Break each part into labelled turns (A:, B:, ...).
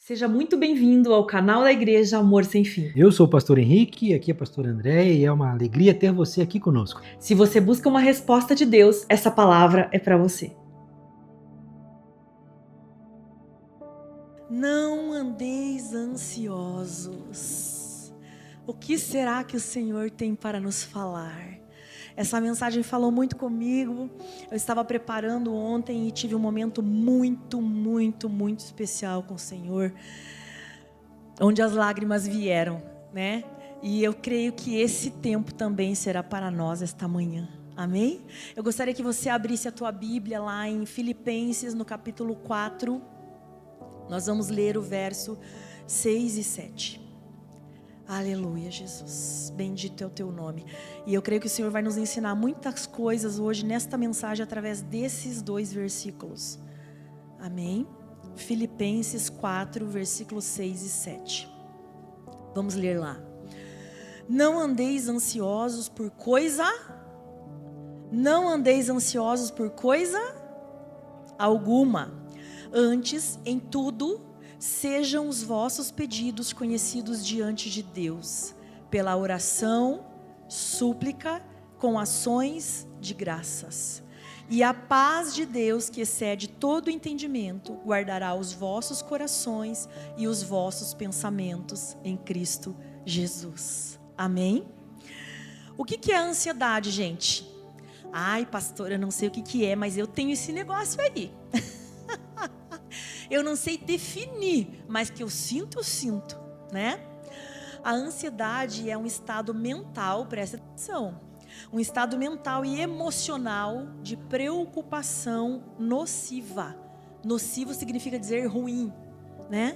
A: Seja muito bem-vindo ao canal da Igreja Amor Sem Fim.
B: Eu sou o pastor Henrique, aqui é a pastora Andréia e é uma alegria ter você aqui conosco.
A: Se você busca uma resposta de Deus, essa palavra é para você. Não andeis ansiosos. O que será que o Senhor tem para nos falar? Essa mensagem falou muito comigo. Eu estava preparando ontem e tive um momento muito especial com o Senhor, onde as lágrimas vieram, né? E eu creio que esse tempo também será para nós esta manhã. Amém? Eu gostaria que você abrisse a tua Bíblia lá em Filipenses, no capítulo 4. Nós vamos ler o verso 6 e 7. Aleluia, Jesus. Bendito é o teu nome. E eu creio que o Senhor vai nos ensinar muitas coisas hoje nesta mensagem através desses dois versículos. Amém? Filipenses 4, versículos 6 e 7. Vamos ler lá. Não andeis ansiosos por coisa alguma. Antes, em tudo, sejam os vossos pedidos conhecidos diante de Deus, pela oração, súplica, com ações de graças. E a paz de Deus, que excede todo entendimento, guardará os vossos corações e os vossos pensamentos em Cristo Jesus. Amém? O que é a ansiedade, gente? Ai, pastor, eu não sei o que é, mas eu tenho esse negócio aí. Eu não sei definir, mas que eu sinto, né? A ansiedade é um estado mental, presta atenção, um estado mental e emocional de preocupação nociva. Nocivo significa dizer ruim, né?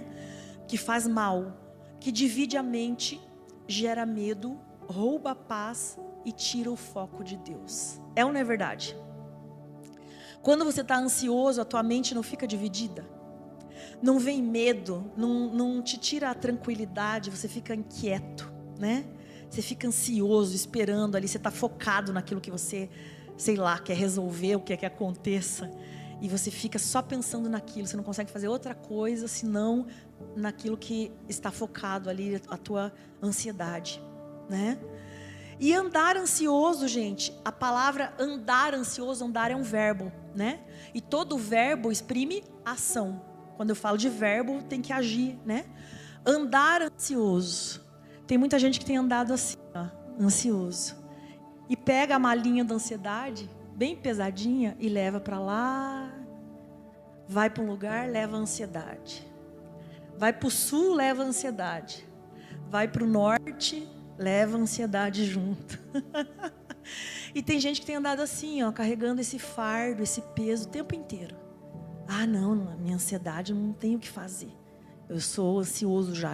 A: Que faz mal, que divide a mente, gera medo, rouba a paz e tira o foco de Deus. É ou não é verdade? Quando você está ansioso, a tua mente não fica dividida? Não vem medo, não te tira a tranquilidade, você fica inquieto, né? Você fica ansioso, esperando ali, você está focado naquilo que você, sei lá, quer resolver, o que é que aconteça. E você fica só pensando naquilo, você não consegue fazer outra coisa senão naquilo que está focado ali, a tua ansiedade, né? E andar ansioso, gente, a palavra andar ansioso, andar é um verbo, né? E todo verbo exprime ação. Quando eu falo de verbo, tem que agir, né? Andar ansioso. Tem muita gente que tem andado assim, ó, ansioso. E pega a malinha da ansiedade, bem pesadinha, e leva para lá. Vai para um lugar, leva a ansiedade. Vai para o sul, leva a ansiedade. Vai para o norte, leva a ansiedade junto. E tem gente que tem andado assim, ó, carregando esse fardo, esse peso o tempo inteiro. Ah, não, minha ansiedade não tem o que fazer. Eu sou ansioso já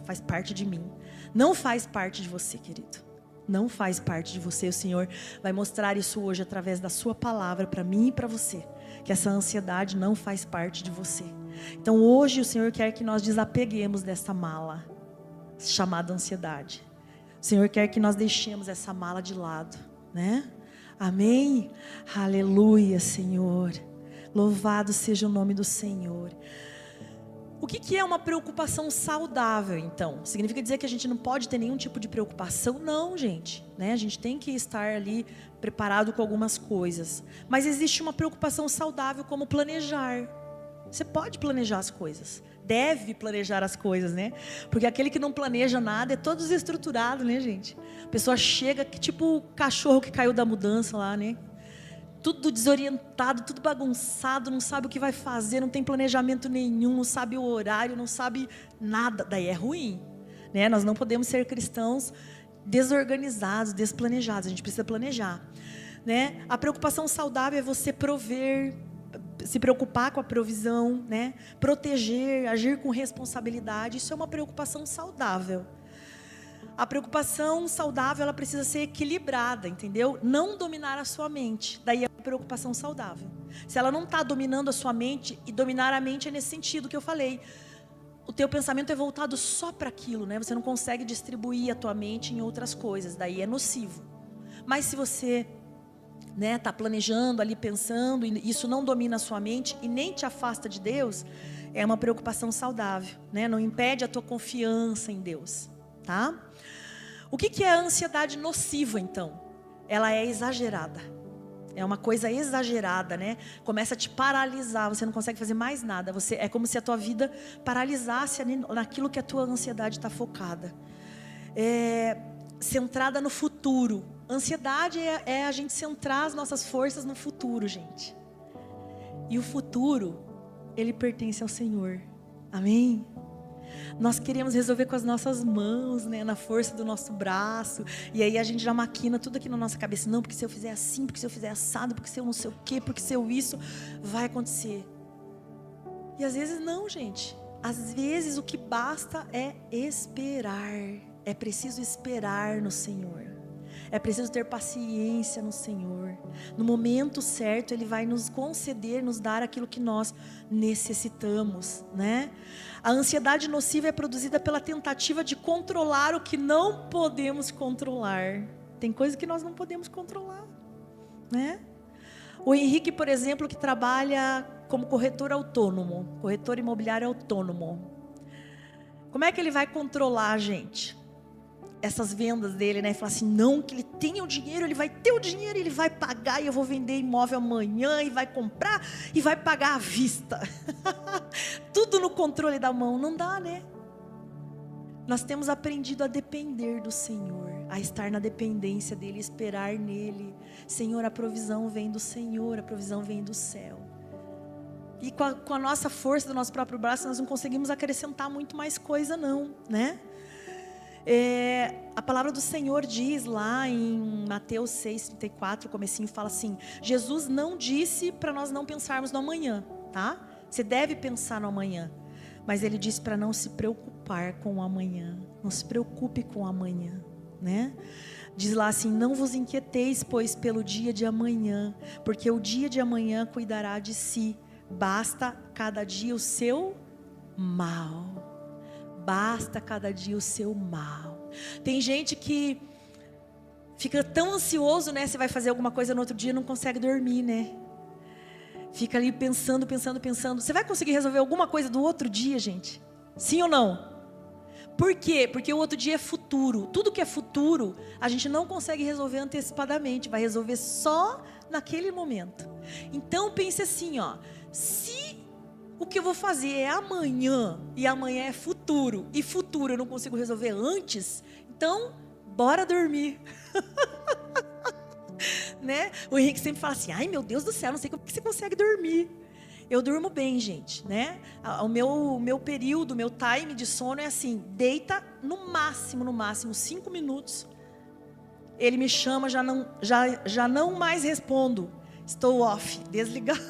A: faz parte de mim. Não faz parte de você, querido. Não faz parte de você. O Senhor vai mostrar isso hoje através da sua palavra para mim e para você. Que essa ansiedade não faz parte de você. Então hoje o Senhor quer que nós desapeguemos dessa mala chamada ansiedade. O Senhor quer que nós deixemos essa mala de lado, né? Amém? Aleluia, Senhor. Louvado seja o nome do Senhor. O que é uma preocupação saudável, então? Significa dizer que a gente não pode ter nenhum tipo de preocupação? Não, gente, né? A gente tem que estar ali preparado com algumas coisas. Mas existe uma preocupação saudável como planejar. Você pode planejar as coisas. Deve planejar as coisas, né? Porque aquele que não planeja nada é todo desestruturado, né, gente? A pessoa chega, tipo o cachorro que caiu da mudança lá, né? Tudo desorientado, tudo bagunçado, não sabe o que vai fazer, não tem planejamento nenhum, não sabe o horário, não sabe nada. Daí é ruim, né? Nós não podemos ser cristãos desorganizados, desplanejados. A gente precisa planejar, né? A preocupação saudável é você prover, se preocupar com a provisão, né? Proteger, agir com responsabilidade. Isso é uma preocupação saudável. A preocupação saudável, ela precisa ser equilibrada, entendeu? Não dominar a sua mente. Daí é uma preocupação saudável. Se ela não está dominando a sua mente, e dominar a mente é nesse sentido que eu falei. O teu pensamento é voltado só para aquilo, né? Você não consegue distribuir a tua mente em outras coisas. Daí é nocivo. Mas se você, né, está planejando ali, pensando, e isso não domina a sua mente e nem te afasta de Deus, é uma preocupação saudável, né? Não impede a tua confiança em Deus, tá? O que é a ansiedade nociva, então? Ela é exagerada. É uma coisa exagerada, né? Começa a te paralisar, você não consegue fazer mais nada. É como se a tua vida paralisasse naquilo que a tua ansiedade está focada. Centrada no futuro. Ansiedade é a gente centrar as nossas forças no futuro, gente. E o futuro, ele pertence ao Senhor. Amém? Nós queremos resolver com as nossas mãos, né? Na força do nosso braço. E aí a gente já maquina tudo aqui na nossa cabeça. Não, porque se eu fizer assim, porque se eu fizer assado, porque se eu não sei o quê, porque se eu isso, vai acontecer. E às vezes não, gente. Às vezes o que basta é esperar. É preciso esperar no Senhor. É preciso ter paciência no Senhor. No momento certo, Ele vai nos conceder, nos dar aquilo que nós necessitamos, né? A ansiedade nociva é produzida pela tentativa de controlar o que não podemos controlar. Tem coisas que nós não podemos controlar, né? O Henrique, por exemplo, que trabalha como corretor autônomo, corretor imobiliário autônomo. Como é que ele vai controlar, gente? Essas vendas dele, né? Falar assim, não, que ele tenha o dinheiro, ele vai ter o dinheiro, ele vai pagar e eu vou vender imóvel amanhã e vai comprar e vai pagar à vista. Tudo no controle da mão, não dá, né? Nós temos aprendido a depender do Senhor, a estar na dependência dEle, esperar nele. Senhor, a provisão vem do Senhor, a provisão vem do céu. E com a nossa força do nosso próprio braço, nós não conseguimos acrescentar muito mais coisa não, né? A palavra do Senhor diz lá em Mateus 6,34, comecinho, fala assim: Jesus não disse para nós não pensarmos no amanhã, tá? Você deve pensar no amanhã, mas Ele disse para não se preocupar com o amanhã. Não se preocupe com o amanhã, né? Diz lá assim: não vos inquieteis, pois, pelo dia de amanhã, porque o dia de amanhã cuidará de si. Basta cada dia o seu mal. Basta cada dia o seu mal. Tem gente que fica tão ansioso, né? Você vai fazer alguma coisa no outro dia e não consegue dormir, né? Fica ali pensando. Você vai conseguir resolver alguma coisa do outro dia, gente? Sim ou não? Por quê? Porque o outro dia é futuro. Tudo que é futuro, a gente não consegue resolver antecipadamente. Vai resolver só naquele momento. Então pense assim, ó. Se o que eu vou fazer é amanhã, e amanhã é futuro, e futuro eu não consigo resolver antes, então, bora dormir. Né? O Henrique sempre fala assim, ai meu Deus do céu, não sei como que você consegue dormir. Eu durmo bem, gente, né? O meu período, o meu time de sono é assim, deita no máximo 5 minutos. Ele me chama, já não mais respondo. Estou off, desligada.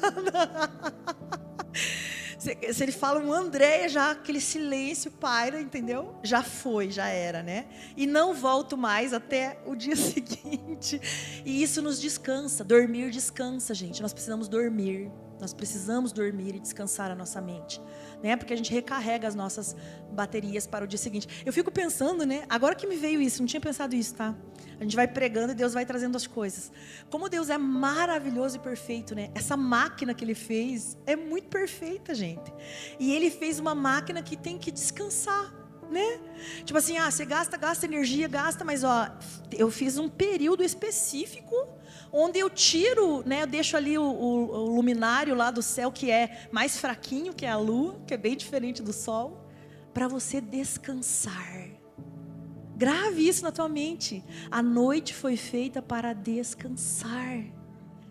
A: Se ele fala um Andréia, já aquele silêncio paira, entendeu? Já foi, já era, né? E não volto mais até o dia seguinte. E isso nos descansa. Dormir descansa, gente. Nós precisamos dormir. Nós precisamos dormir e descansar a nossa mente, né? Porque a gente recarrega as nossas baterias para o dia seguinte. Eu fico pensando, né? Agora que me veio isso, não tinha pensado isso, tá? A gente vai pregando e Deus vai trazendo as coisas. Como Deus é maravilhoso e perfeito, né? Essa máquina que Ele fez é muito perfeita, gente. E Ele fez uma máquina que tem que descansar, né? Tipo assim, você gasta energia, mas ó, eu fiz um período específico onde eu tiro, né, eu deixo ali o luminário lá do céu, que é mais fraquinho, que é a lua, que é bem diferente do sol, para você descansar. Grave isso na tua mente. A noite foi feita para descansar.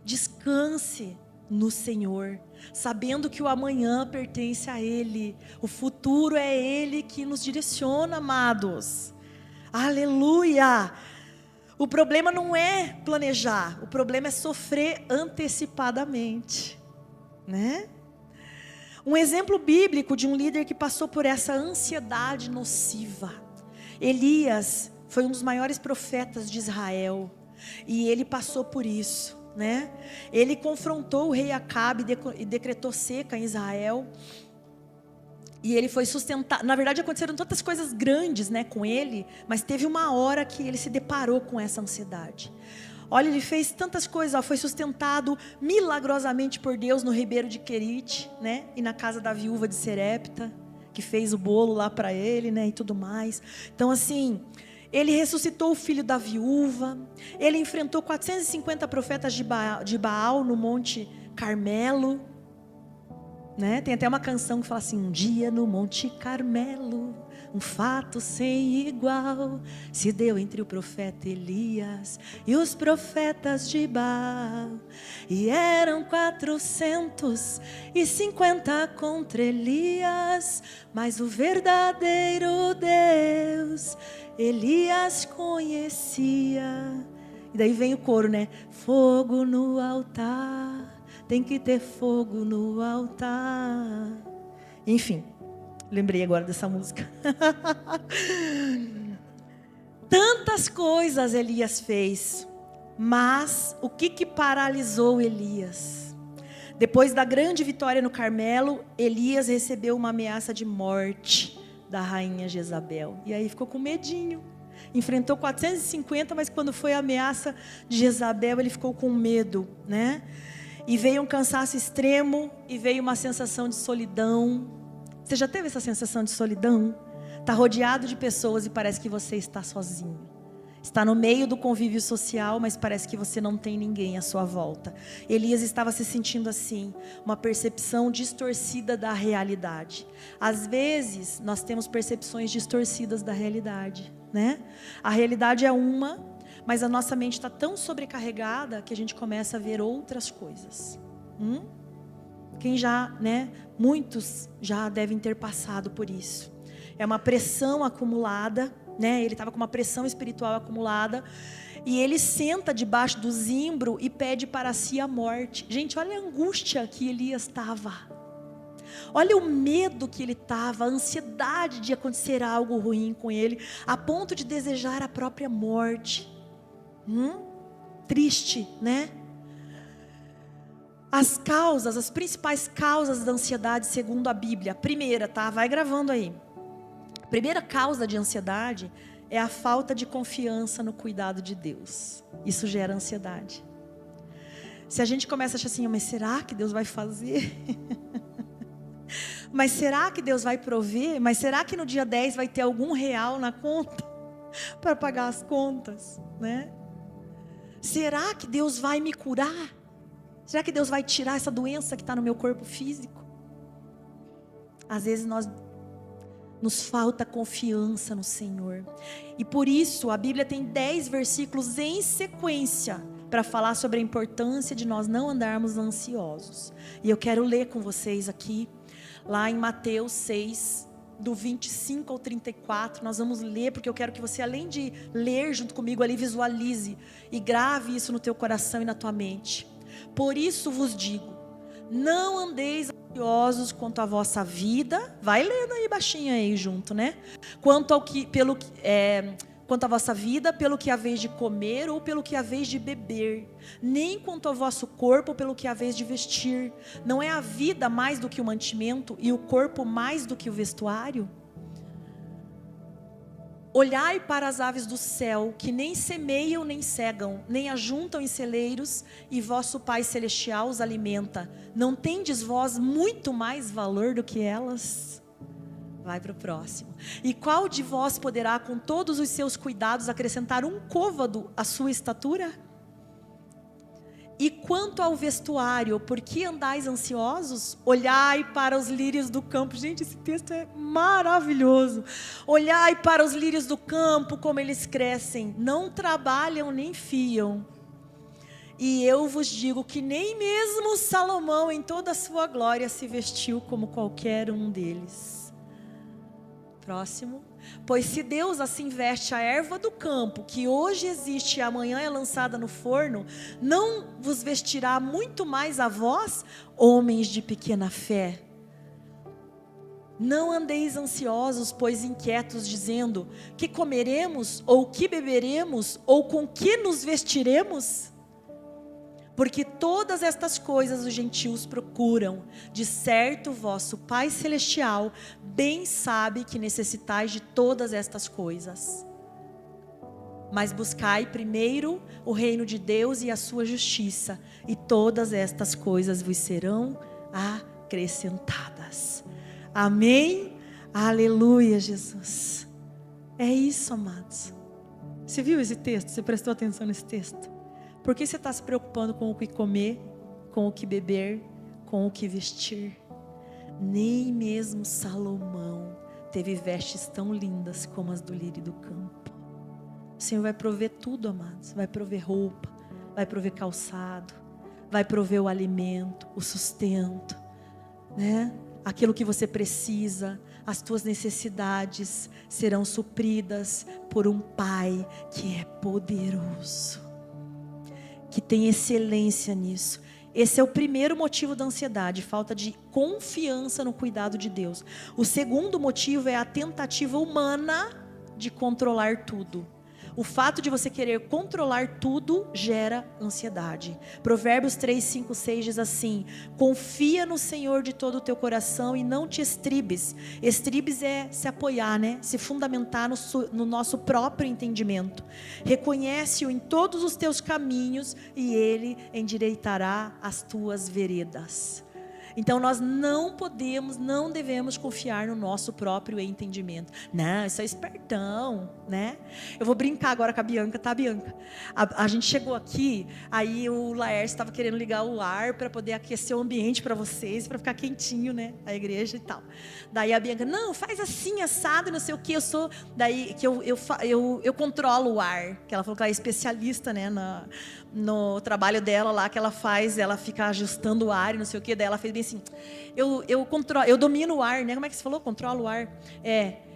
A: Descanse no Senhor, sabendo que o amanhã pertence a Ele. O futuro é Ele que nos direciona, amados. Aleluia! O problema não é planejar, o problema é sofrer antecipadamente, né? Um exemplo bíblico de um líder que passou por essa ansiedade nociva. Elias foi um dos maiores profetas de Israel e ele passou por isso, né? Ele confrontou o rei Acabe e decretou seca em Israel. E ele foi sustentado. Na verdade, aconteceram tantas coisas grandes, né, com ele, mas teve uma hora que ele se deparou com essa ansiedade. Olha, ele fez tantas coisas, ó, foi sustentado milagrosamente por Deus no ribeiro de Querite, né? E na casa da viúva de Serepta, que fez o bolo lá para ele, né? E tudo mais. Então, assim, ele ressuscitou o filho da viúva. Ele enfrentou 450 profetas de Baal no Monte Carmelo, né? Tem até uma canção que fala assim: um dia no Monte Carmelo, um fato sem igual se deu entre o profeta Elias e os profetas de Baal, e eram 450 contra Elias, mas o verdadeiro Deus Elias conhecia. E daí vem o coro, né? Fogo no altar, tem que ter fogo no altar. Enfim, lembrei agora dessa música. Tantas coisas Elias fez, mas o que paralisou Elias? Depois da grande vitória no Carmelo, Elias recebeu uma ameaça de morte da rainha Jezabel. E aí ficou com medinho. Enfrentou 450, mas quando foi a ameaça de Jezabel, ele ficou com medo, né? E veio um cansaço extremo, e veio uma sensação de solidão. Você já teve essa sensação de solidão? Está rodeado de pessoas e parece que você está sozinho. Está no meio do convívio social, mas parece que você não tem ninguém à sua volta. Elias estava se sentindo assim, uma percepção distorcida da realidade. Às vezes, nós temos percepções distorcidas da realidade, né? A realidade é uma, mas a nossa mente está tão sobrecarregada que a gente começa a ver outras coisas. Quem já, né? Muitos já devem ter passado por isso. É uma pressão acumulada, né? Ele estava com uma pressão espiritual acumulada, e ele senta debaixo do zimbro e pede para si a morte. Gente, olha a angústia que Elias estava. Olha o medo que ele estava, a ansiedade de acontecer algo ruim com ele, a ponto de desejar a própria morte. Triste, né? As causas, as principais causas da ansiedade segundo a Bíblia. Primeira, tá? Vai gravando aí. A primeira causa de ansiedade é a falta de confiança no cuidado de Deus. Isso gera ansiedade. Se a gente começa a achar assim, mas será que Deus vai fazer? Mas será que Deus vai prover? Mas será que no dia 10 vai ter algum real na conta para pagar as contas, né? Será que Deus vai me curar? Será que Deus vai tirar essa doença que está no meu corpo físico? Às vezes nos falta confiança no Senhor. E por isso a Bíblia tem 10 versículos em sequência para falar sobre a importância de nós não andarmos ansiosos. E eu quero ler com vocês aqui, lá em Mateus 6, do 25 ao 34, nós vamos ler, porque eu quero que você, além de ler junto comigo ali, visualize e grave isso no teu coração e na tua mente. Por isso vos digo, não andeis ansiosos quanto à vossa vida. Vai lendo aí baixinho aí junto, né? Quanto à vossa vida, pelo que haveis de comer ou pelo que haveis de beber, nem quanto ao vosso corpo, pelo que haveis de vestir. Não é a vida mais do que o mantimento e o corpo mais do que o vestuário? Olhai para as aves do céu, que nem semeiam nem cegam, nem ajuntam em celeiros, e vosso Pai Celestial os alimenta. Não tendes vós muito mais valor do que elas? Vai para o próximo. E qual de vós poderá, com todos os seus cuidados, acrescentar um côvado à sua estatura? E quanto ao vestuário, por que andais ansiosos? Olhai para os lírios do campo. Gente, esse texto é maravilhoso. Olhai para os lírios do campo, como eles crescem. Não trabalham nem fiam. E eu vos digo que nem mesmo Salomão, em toda a sua glória, se vestiu como qualquer um deles. Próximo. Pois se Deus assim veste a erva do campo, que hoje existe e amanhã é lançada no forno, não vos vestirá muito mais a vós, homens de pequena fé? Não andeis ansiosos, pois inquietos, dizendo, que comeremos, ou que beberemos, ou com que nos vestiremos? Porque todas estas coisas os gentios procuram. De certo, vosso Pai Celestial bem sabe que necessitais de todas estas coisas. Mas buscai primeiro o reino de Deus e a sua justiça, e todas estas coisas vos serão acrescentadas. Amém? Aleluia, Jesus. É isso, amados. Você viu esse texto? Você prestou atenção nesse texto? Por que você está se preocupando com o que comer, com o que beber, com o que vestir? Nem mesmo Salomão teve vestes tão lindas como as do lírio do campo. O Senhor vai prover tudo, amados. Vai prover roupa, vai prover calçado, vai prover o alimento, o sustento, né? Aquilo que você precisa, as tuas necessidades serão supridas por um Pai que é poderoso, que tem excelência nisso. Esse é o primeiro motivo da ansiedade, falta de confiança no cuidado de Deus. O segundo motivo é a tentativa humana de controlar tudo. O fato de você querer controlar tudo gera ansiedade. Provérbios 3, 5, 6 diz assim: confia no Senhor de todo o teu coração e não te estribes. Estribes é se apoiar, né? Se fundamentar no nosso próprio entendimento. Reconhece-o em todos os teus caminhos e Ele endireitará as tuas veredas. Então nós não podemos, não devemos confiar no nosso próprio entendimento. Não, isso é espertão, né? Eu vou brincar agora com a Bianca, tá, Bianca? A gente chegou aqui, aí o Laércio estava querendo ligar o ar para poder aquecer o ambiente para vocês, para ficar quentinho, né? A igreja e tal. Daí a Bianca, não, faz assim, assado, não sei o que, eu sou... Daí que eu controlo o ar, que ela falou que ela é especialista, né? No trabalho dela lá, que ela faz, ela fica ajustando o ar e não sei o que, daí ela fez bem assim, eu domino o ar, né? Como é que você falou? Controlo o ar.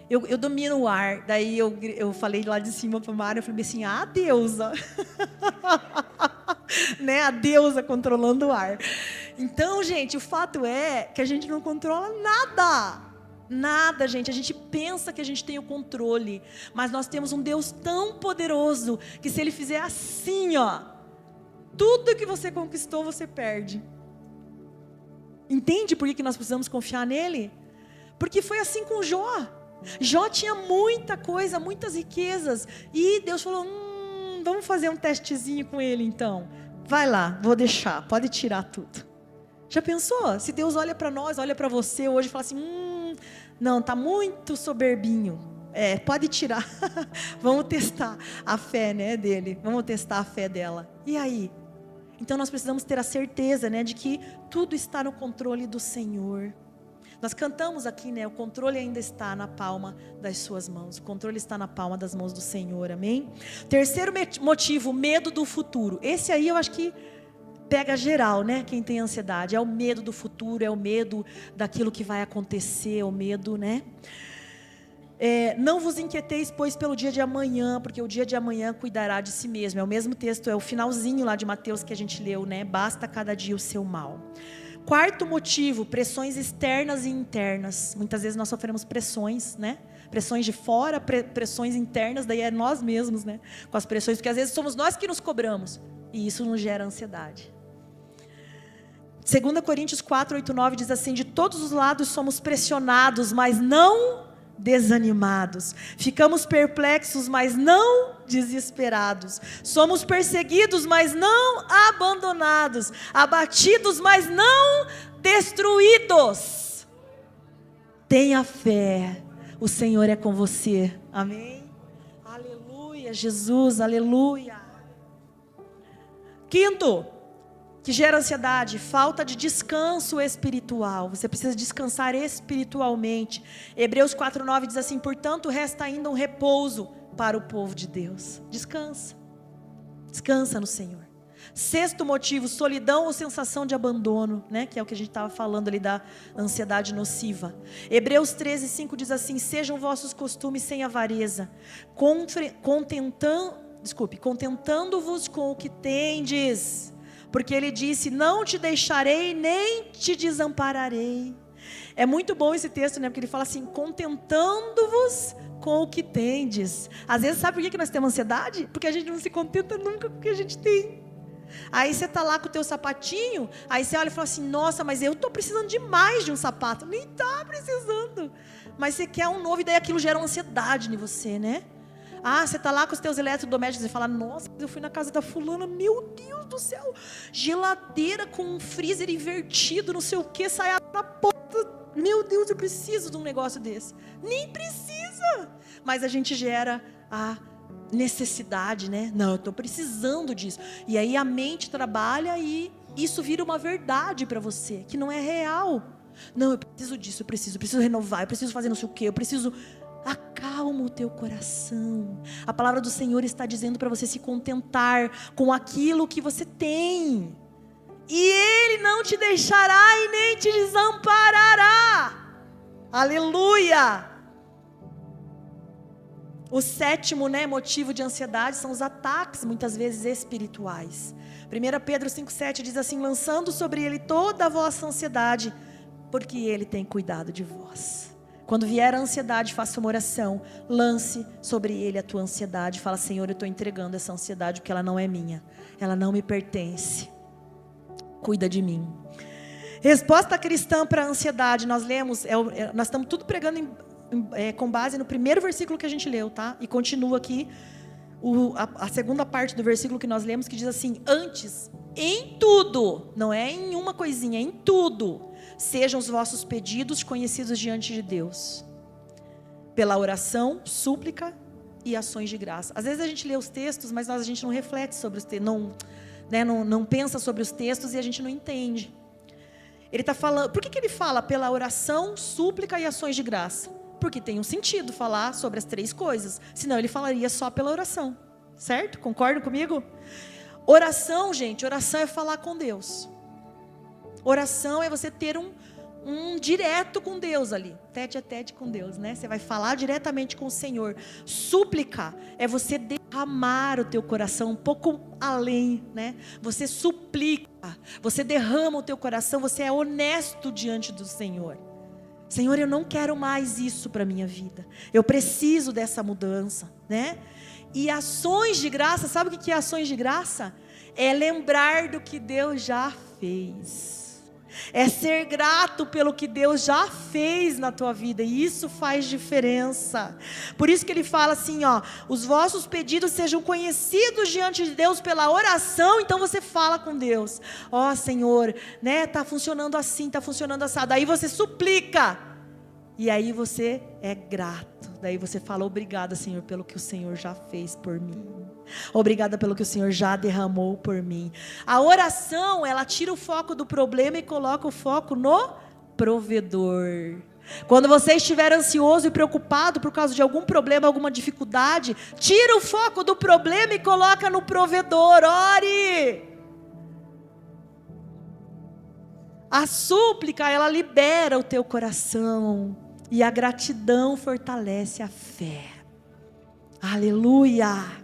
A: Eu domino o ar. Daí eu falei lá de cima para o Mário, eu falei assim, a deusa. Né? A deusa controlando o ar. Então, gente, o fato é que a gente não controla nada. Nada, gente. A gente pensa que a gente tem o controle, mas nós temos um Deus tão poderoso que se Ele fizer assim, ó, tudo que você conquistou, você perde. Entende por que nós precisamos confiar nele? Porque foi assim com Jó. Jó tinha muita coisa, muitas riquezas. E Deus falou, vamos fazer um testezinho com ele então. Vai lá, vou deixar, pode tirar tudo. Já pensou? Se Deus olha para nós, olha para você hoje e fala assim, não, está muito soberbinho. Pode tirar. Vamos testar a fé, né, dele. Vamos testar a fé dela. E aí? Então nós precisamos ter a certeza, né, de que tudo está no controle do Senhor. Nós cantamos aqui, né, o controle ainda está na palma das suas mãos. O controle está na palma das mãos do Senhor, amém? Terceiro motivo, medo do futuro. Esse aí eu acho que pega geral, né, quem tem ansiedade. É o medo do futuro, é o medo daquilo que vai acontecer, é o medo, né? Não vos inquieteis, pois, pelo dia de amanhã, porque o dia de amanhã cuidará de si mesmo. É o mesmo texto, é o finalzinho lá de Mateus que a gente leu, né? Basta cada dia o seu mal. Quarto motivo, pressões externas e internas. Muitas vezes nós sofremos pressões, né? Pressões de fora, pressões internas, daí é nós mesmos, né? Com as pressões, porque às vezes somos nós que nos cobramos. E isso nos gera ansiedade. 2 Coríntios 4, 8, 9 diz assim: de todos os lados somos pressionados, mas não desanimados. Ficamos perplexos, mas não desesperados. Somos perseguidos, mas não abandonados. Abatidos, mas não destruídos. Tenha fé. O Senhor é com você. Amém? Aleluia, Jesus, aleluia. Quinto, que gera ansiedade, falta de descanso espiritual. Você precisa descansar espiritualmente. Hebreus 4:9 diz assim: portanto resta ainda um repouso para o povo de Deus. Descansa. Descansa no Senhor. Sexto motivo, solidão ou sensação de abandono, né? Que é o que a gente estava falando ali da ansiedade nociva. Hebreus 13:5 diz assim: sejam vossos costumes sem avareza, contentando-vos com o que tendes. Porque ele disse: não te deixarei nem te desampararei. É muito bom esse texto, né? Porque ele fala assim: contentando-vos com o que tendes. Às vezes, sabe por que nós temos ansiedade? Porque a gente não se contenta nunca com o que a gente tem. Aí você está lá com o teu sapatinho, aí você olha e fala assim: nossa, mas eu estou precisando demais de um sapato. Nem está precisando. Mas você quer um novo e daí aquilo gera uma ansiedade em você, né? Ah, você está lá com os teus eletrodomésticos e fala, nossa, eu fui na casa da fulana, meu Deus do céu, geladeira com um freezer invertido, não sei o que, sai na porta, meu Deus, eu preciso de um negócio desse. Nem precisa, mas a gente gera a necessidade, né? Não, eu estou precisando disso. E aí a mente trabalha e isso vira uma verdade para você, que não é real. Não, eu preciso disso, eu preciso renovar, eu preciso fazer não sei o que, eu preciso... Acalma o teu coração. A palavra do Senhor está dizendo para você se contentar com aquilo que você tem. E Ele não te deixará e nem te desamparará. Aleluia! O sétimo, motivo de ansiedade são os ataques, muitas vezes espirituais. 1 Pedro 5,7 diz assim: lançando sobre Ele toda a vossa ansiedade, porque Ele tem cuidado de vós. Quando vier a ansiedade, faça uma oração, lance sobre Ele a tua ansiedade, fala, Senhor, eu estou entregando essa ansiedade, porque ela não é minha, ela não me pertence, cuida de mim. Resposta cristã para a ansiedade, nós lemos, nós estamos tudo pregando com base no primeiro versículo que a gente leu, tá? E continua aqui, a segunda parte do versículo que nós lemos, que diz assim, antes, em tudo, não é em uma coisinha, em tudo, sejam os vossos pedidos conhecidos diante de Deus, pela oração, súplica e ações de graça. Às vezes a gente lê os textos, mas a gente não reflete sobre os textos, não pensa sobre os textos e a gente não entende. Ele está falando, por que ele fala pela oração, súplica e ações de graça? Porque tem um sentido falar sobre as três coisas, senão ele falaria só pela oração, certo? Concordam comigo? Oração, gente, oração é falar com Deus. Oração é você ter um direto com Deus ali, tete a tete com Deus, né? Você vai falar diretamente com o Senhor. Súplica é você derramar o teu coração um pouco além, né? Você suplica, você derrama o teu coração, você é honesto diante do Senhor. Senhor, eu não quero mais isso para a minha vida, eu preciso dessa mudança, né? E ações de graça, sabe o que é ações de graça? É lembrar do que Deus já fez. É ser grato pelo que Deus já fez na tua vida, e isso faz diferença. Por isso que ele fala assim, os vossos pedidos sejam conhecidos diante de Deus pela oração. Então você fala com Deus, Senhor, né, tá funcionando assim, tá funcionando assim. Daí você suplica, e aí você é grato. Daí você fala, obrigada, Senhor, pelo que o Senhor já fez por mim. Obrigada pelo que o Senhor já derramou por mim. A oração, ela tira o foco do problema e coloca o foco no provedor. Quando você estiver ansioso e preocupado por causa de algum problema, alguma dificuldade, tira o foco do problema e coloca no provedor. Ore! A súplica, ela libera o teu coração, e a gratidão fortalece a fé. Aleluia!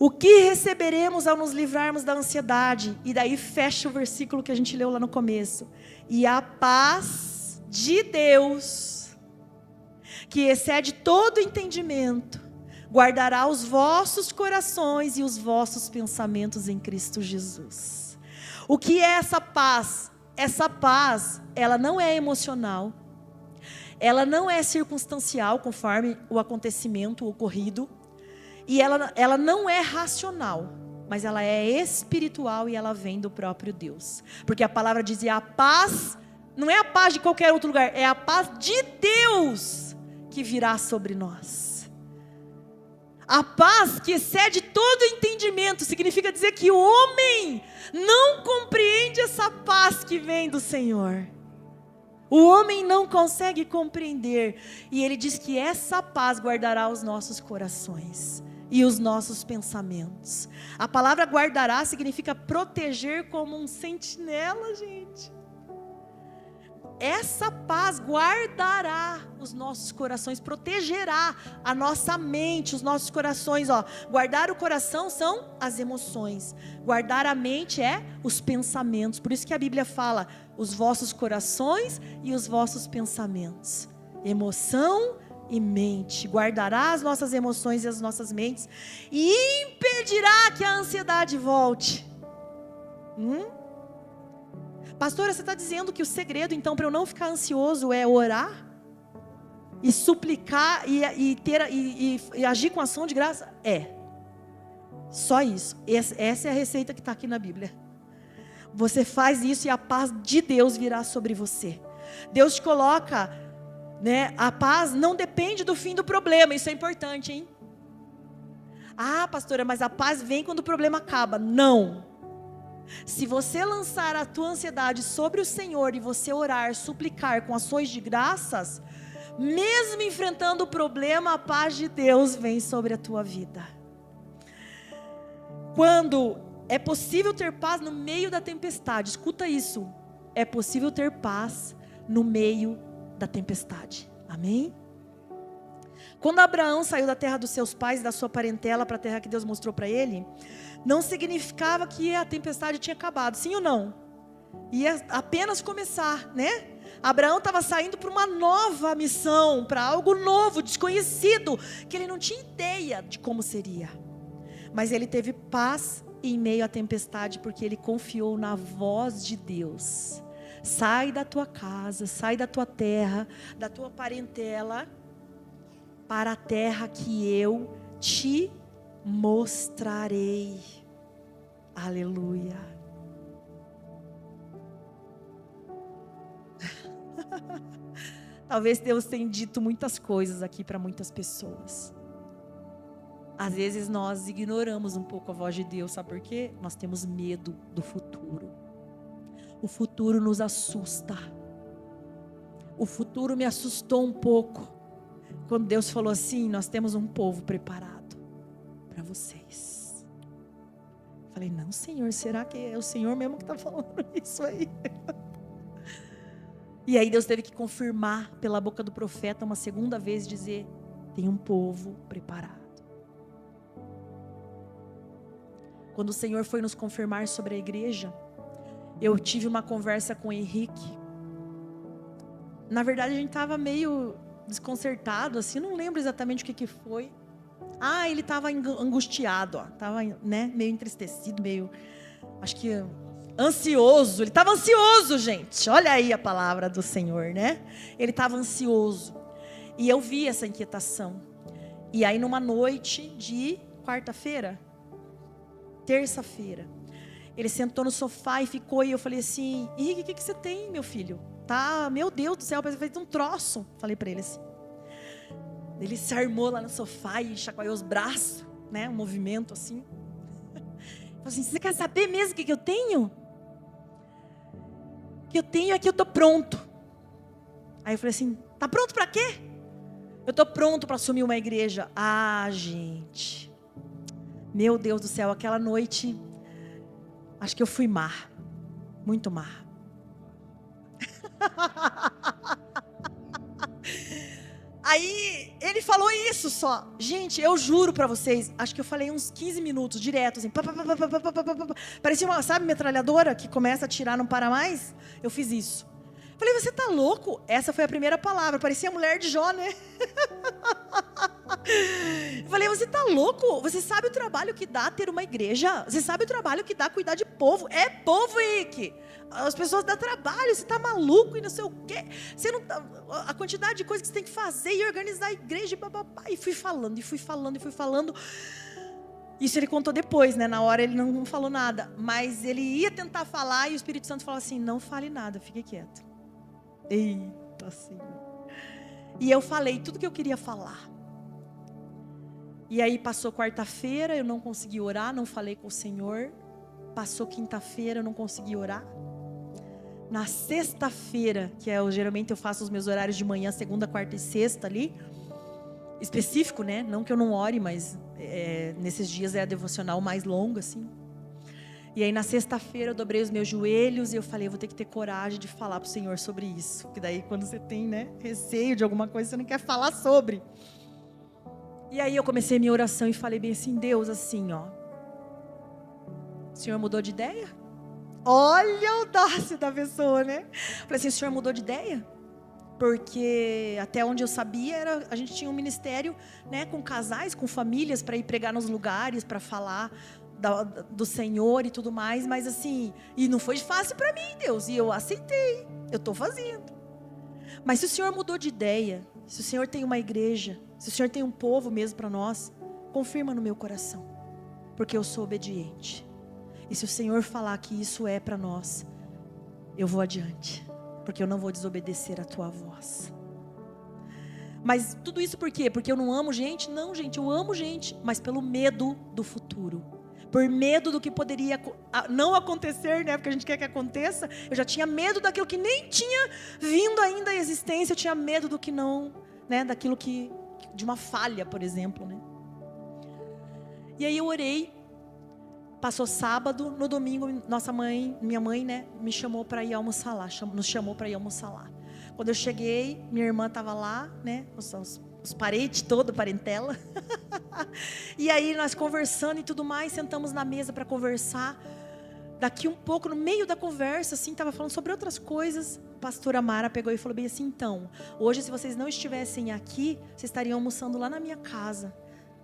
A: O que receberemos ao nos livrarmos da ansiedade? E daí fecha o versículo que a gente leu lá no começo. E a paz de Deus, que excede todo entendimento, guardará os vossos corações e os vossos pensamentos em Cristo Jesus. O que é essa paz? Essa paz, ela não é emocional, ela não é circunstancial, conforme o acontecimento ocorrido, e ela não é racional, mas ela é espiritual e ela vem do próprio Deus. Porque a palavra dizia, a paz, não é a paz de qualquer outro lugar, é a paz de Deus que virá sobre nós. A paz que excede todo entendimento, significa dizer que o homem não compreende essa paz que vem do Senhor. O homem não consegue compreender, e ele diz que essa paz guardará os nossos corações e os nossos pensamentos. A palavra guardará significa proteger como um sentinela, gente. Essa paz guardará os nossos corações, protegerá a nossa mente, os nossos corações. Guardar o coração são as emoções, guardar a mente é os pensamentos. Por isso que a Bíblia fala, os vossos corações e os vossos pensamentos. Emoção e mente, guardará as nossas emoções e as nossas mentes, e impedirá que a ansiedade volte. Pastora, você está dizendo que o segredo então para eu não ficar ansioso é orar? e suplicar e agir com ação de graça? Só isso. Essa é a receita que está aqui na Bíblia. Você faz isso e a paz de Deus virá sobre você. Deus te coloca, né? A paz não depende do fim do problema. Isso é importante, hein? Ah, pastora, mas a paz vem quando o problema acaba. Não. Se você lançar a tua ansiedade sobre o Senhor e você orar, suplicar com ações de graças, mesmo enfrentando o problema, a paz de Deus vem sobre a tua vida. Quando é possível ter paz no meio da tempestade, escuta isso, é possível ter paz no meio da tempestade, amém? Quando Abraão saiu da terra dos seus pais, da sua parentela, para a terra que Deus mostrou para ele, não significava que a tempestade tinha acabado, sim ou não? Ia apenas começar, né? Abraão estava saindo para uma nova missão, para algo novo, desconhecido, que ele não tinha ideia de como seria. Mas ele teve paz em meio à tempestade, porque ele confiou na voz de Deus. Sai da tua casa, sai da tua terra, da tua parentela, para a terra que eu te mostrarei. Aleluia. Talvez Deus tenha dito muitas coisas aqui para muitas pessoas. Às vezes nós ignoramos um pouco a voz de Deus, sabe por quê? Nós temos medo do futuro. O futuro nos assusta. O futuro me assustou um pouco, quando Deus falou assim: nós temos um povo preparado para vocês. Falei, não, Senhor, será que é o Senhor mesmo que está falando isso aí? E aí Deus teve que confirmar pela boca do profeta uma segunda vez, dizer: tem um povo preparado. Quando o Senhor foi nos confirmar sobre a igreja, eu tive uma conversa com o Henrique. Na verdade a gente estava meio desconcertado, assim, não lembro exatamente o que foi. Ah, ele estava angustiado, estava, né, meio entristecido, meio, acho que ansioso. Ele estava ansioso, gente. Olha aí a palavra do Senhor, né? Ele estava ansioso. E eu vi essa inquietação. E aí numa noite de quarta-feira, terça-feira, ele sentou no sofá e ficou, e eu falei assim: Henrique, o que você tem, meu filho? Tá, meu Deus do céu, parece que fez um troço. Falei para ele assim. Ele se armou lá no sofá e chacoalhou os braços, né? Um movimento assim. Falei assim: você quer saber mesmo o que eu tenho? O que eu tenho é que eu tô pronto. Aí eu falei assim: tá pronto para quê? Eu tô pronto para assumir uma igreja. Ah, gente. Meu Deus do céu, aquela noite, acho que eu fui má. Muito má. Aí ele falou isso só. Gente, eu juro pra vocês, acho que eu falei uns 15 minutos direto, assim. Parecia uma, sabe, metralhadora que começa a atirar, não para mais. Eu fiz isso. Falei, você tá louco? Essa foi a primeira palavra. Parecia a mulher de Jó, né? Falei, você tá louco? Você sabe o trabalho que dá ter uma igreja? Você sabe o trabalho que dá cuidar de povo? É povo, Henrique. As pessoas dão trabalho, você tá maluco e não sei o quê. Você não tá, a quantidade de coisas que você tem que fazer e organizar a igreja e fui falando, e fui falando, e fui falando. Isso ele contou depois, né? Na hora ele não falou nada. Mas ele ia tentar falar e o Espírito Santo falou assim: não fale nada, fique quieto. Eita, assim. E eu falei tudo que eu queria falar. E aí passou quarta-feira, eu não consegui orar, não falei com o Senhor. Passou quinta-feira, eu não consegui orar. Na sexta-feira, que é geralmente eu faço os meus horários de manhã, segunda, quarta e sexta ali, específico, né? Não que eu não ore, mas nesses dias é a devocional mais longa, assim. E aí na sexta-feira eu dobrei os meus joelhos e eu falei, eu vou ter que ter coragem de falar pro Senhor sobre isso. Porque daí quando você tem, né, receio de alguma coisa, você não quer falar sobre. E aí eu comecei minha oração e falei bem assim: Deus, assim, ó, o Senhor mudou de ideia? Olha a audácia da pessoa, né? Falei assim: o Senhor mudou de ideia? Porque até onde eu sabia, a gente tinha um ministério, né, com casais, com famílias, para ir pregar nos lugares, para falar do Senhor e tudo mais. Mas assim, e não foi fácil para mim, Deus, e eu aceitei, eu estou fazendo. Mas se o Senhor mudou de ideia, se o Senhor tem uma igreja, se o Senhor tem um povo mesmo para nós, confirma no meu coração, porque eu sou obediente. E se o Senhor falar que isso é para nós, eu vou adiante, porque eu não vou desobedecer a tua voz. Mas tudo isso por quê? Porque eu não amo gente? Não, gente, eu amo gente, mas pelo medo do futuro, por medo do que poderia não acontecer, né? Porque a gente quer que aconteça. Eu já tinha medo daquilo que nem tinha vindo ainda à existência. Eu tinha medo do que não, né? Daquilo que, de uma falha, por exemplo, né? E aí eu orei. Passou sábado, no domingo, minha mãe, né? Me chamou para ir almoçar lá. Nos chamou para ir almoçar lá. Quando eu cheguei, minha irmã estava lá, né? Os parentes todos, parentela. E aí nós conversando e tudo mais, sentamos na mesa para conversar. Daqui um pouco, no meio da conversa, assim, estava falando sobre outras coisas. A pastora Mara pegou e falou bem assim: então, hoje se vocês não estivessem aqui, vocês estariam almoçando lá na minha casa.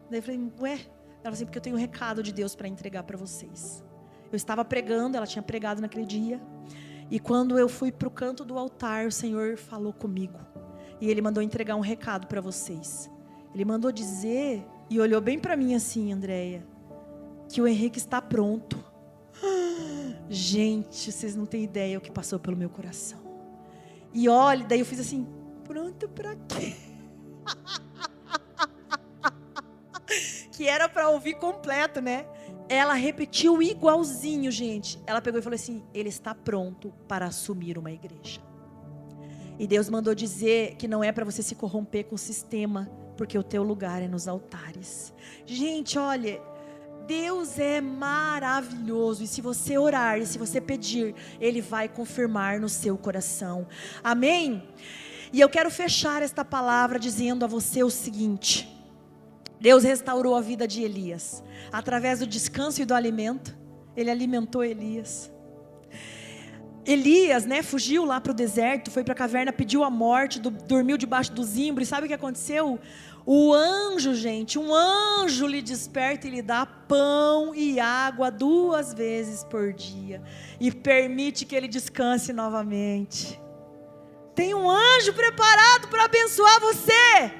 A: Daí eu falei, ué? Ela falou assim, porque eu tenho um recado de Deus para entregar para vocês. Eu estava pregando, ela tinha pregado naquele dia. E quando eu fui para o canto do altar, o Senhor falou comigo. E Ele mandou entregar um recado para vocês. Ele mandou dizer, e olhou bem para mim assim, Andréia, que o Henrique está pronto. Gente, vocês não têm ideia o que passou pelo meu coração. E olha, daí eu fiz assim, pronto para quê? Que era para ouvir completo, né? Ela repetiu igualzinho, gente. Ela pegou e falou assim, ele está pronto para assumir uma igreja. E Deus mandou dizer que não é para você se corromper com o sistema, porque o teu lugar é nos altares. Gente, olha, Deus é maravilhoso. E se você orar, e se você pedir, Ele vai confirmar no seu coração. Amém? E eu quero fechar esta palavra dizendo a você o seguinte: Deus restaurou a vida de Elias. Através do descanso e do alimento, Ele alimentou Elias. Elias, né, fugiu lá para o deserto, foi para a caverna, pediu a morte, dormiu debaixo do zimbro. E sabe o que aconteceu? O anjo, gente, um anjo lhe desperta e lhe dá pão e água 2 vezes por dia. E permite que ele descanse novamente. Tem um anjo preparado para abençoar você.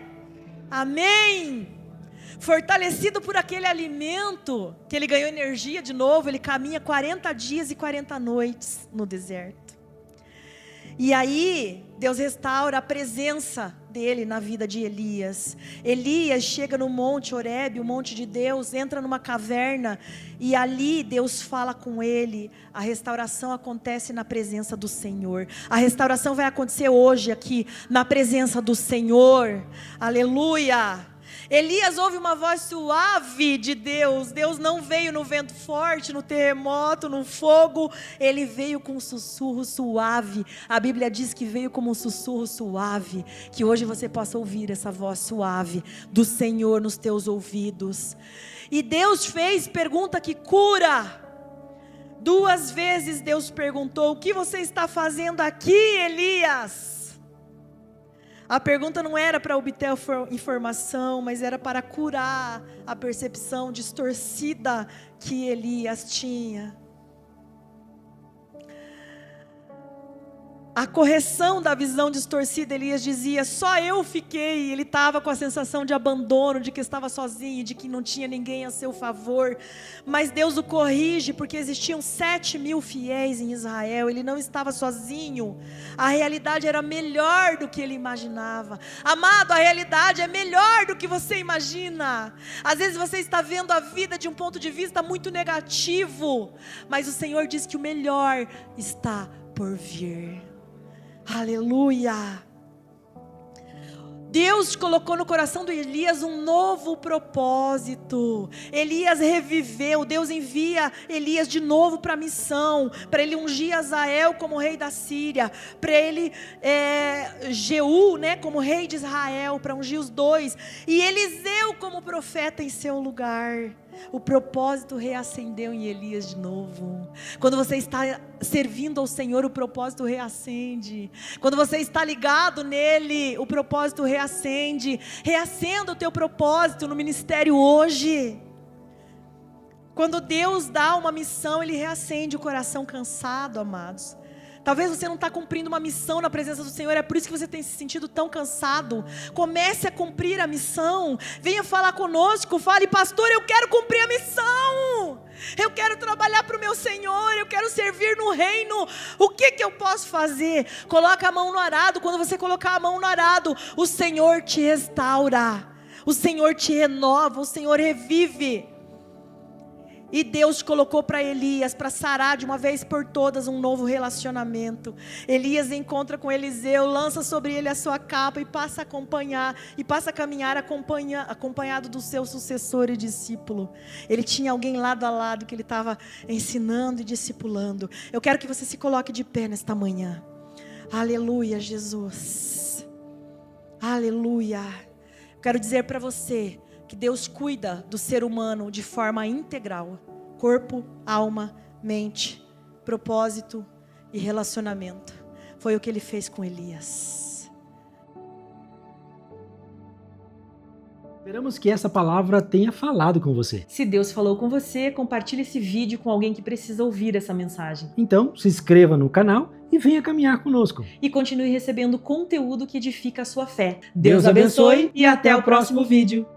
A: Amém. Fortalecido por aquele alimento, que ele ganhou energia de novo, ele caminha 40 dias e 40 noites no deserto. E aí, Deus restaura a presença dele na vida de Elias. Elias chega no monte Horebe, o monte de Deus, entra numa caverna, e ali Deus fala com ele. A restauração acontece na presença do Senhor. A restauração vai acontecer hoje aqui, na presença do Senhor. Aleluia! Elias ouve uma voz suave de Deus. Deus não veio no vento forte, no terremoto, no fogo. Ele veio com um sussurro suave. A Bíblia diz que veio como um sussurro suave. Que hoje você possa ouvir essa voz suave do Senhor nos teus ouvidos. E Deus fez pergunta que cura. 2 vezes Deus perguntou: o que você está fazendo aqui, Elias? A pergunta não era para obter informação, mas era para curar a percepção distorcida que Elias tinha. A correção da visão distorcida, Elias dizia, só eu fiquei. Ele estava com a sensação de abandono, de que estava sozinho, de que não tinha ninguém a seu favor. Mas Deus o corrige, porque existiam 7.000 fiéis em Israel. Ele não estava sozinho. A realidade era melhor do que ele imaginava. Amado, a realidade é melhor do que você imagina. Às vezes você está vendo a vida de um ponto de vista muito negativo, mas o Senhor diz que o melhor está por vir. Aleluia. Deus colocou no coração de Elias um novo propósito. Elias reviveu. Deus envia Elias de novo para a missão, para ele ungir Azael como rei da Síria, para ele Jeú, né, como rei de Israel, para ungir os 2, e Eliseu como profeta em seu lugar. O propósito reacendeu em Elias de novo. Quando você está servindo ao Senhor, o propósito reacende. Quando você está ligado nele, o propósito reacende. Reacenda o teu propósito no ministério hoje. Quando Deus dá uma missão, Ele reacende o coração cansado, amados. Talvez você não está cumprindo uma missão na presença do Senhor, é por isso que você tem se sentido tão cansado. Comece a cumprir a missão. Venha falar conosco, fale: pastor, eu quero cumprir a missão. Eu quero trabalhar para o meu Senhor, eu quero servir no reino. O que eu posso fazer? Coloca a mão no arado. Quando você colocar a mão no arado, o Senhor te restaura, o Senhor te renova, o Senhor revive. E Deus colocou para Elias, para sarar de uma vez por todas um novo relacionamento. Elias encontra com Eliseu, lança sobre ele a sua capa e passa a acompanhar, e passa a caminhar acompanhado do seu sucessor e discípulo. Ele tinha alguém lado a lado que ele estava ensinando e discipulando. Eu quero que você se coloque de pé nesta manhã. Aleluia, Jesus. Aleluia. Eu quero dizer para você que Deus cuida do ser humano de forma integral: corpo, alma, mente, propósito e relacionamento. Foi o que Ele fez com Elias.
B: Esperamos que essa palavra tenha falado com você.
A: Se Deus falou com você, compartilhe esse vídeo com alguém que precisa ouvir essa mensagem.
B: Então, se inscreva no canal e venha caminhar conosco.
A: E continue recebendo conteúdo que edifica a sua fé.
B: Deus abençoe e até o próximo
A: vídeo.